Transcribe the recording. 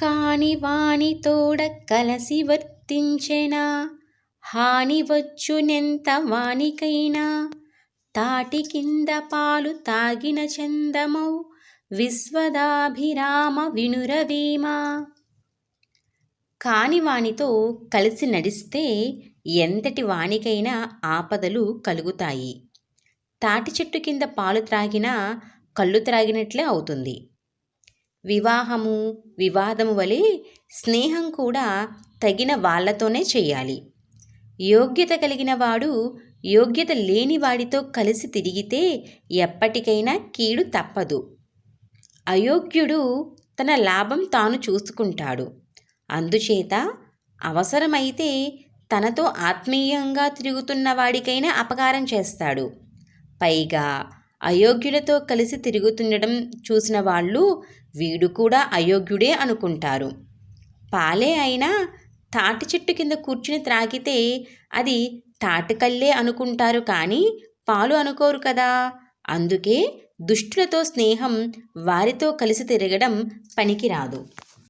కాని వాని తోడ కలసి వర్తించెనా హాని వచ్చునెంత వానికైనా తాటి కింద పాలు తాగిన చందమౌ విశ్వదాభిరామ వినురవేమా. కాని వానితో కలిసి నడిస్తే ఎంతటి వానికైనా ఆపదలు కలుగుతాయి. తాటి చెట్టు కింద పాలు త్రాగినా కళ్ళు త్రాగినట్లే అవుతుంది. వివాహము వివాదము వలె స్నేహం కూడా తగిన వాళ్లతోనే చేయాలి. యోగ్యత కలిగిన వాడు యోగ్యత లేని వాడితో కలిసి తిరిగితే ఎప్పటికైనా కీడు తప్పదు. అయోగ్యుడు తన లాభం తాను చూసుకుంటాడు. అందుచేత అవసరమైతే తనతో ఆత్మీయంగా తిరుగుతున్న వాడికైనా అపకారం చేస్తాడు. పైగా అయోగ్యులతో కలిసి తిరుగుతుండడం చూసిన వాళ్ళు వీడు కూడా అయోగ్యుడే అనుకుంటారు. పాలే అయినా తాటి చెట్టు కింద కూర్చుని త్రాగితే అది తాటికల్లే అనుకుంటారు కానీ పాలు అనుకోరు కదా. అందుకే దుష్టులతో స్నేహం, వారితో కలిసి తిరగడం పనికిరాదు.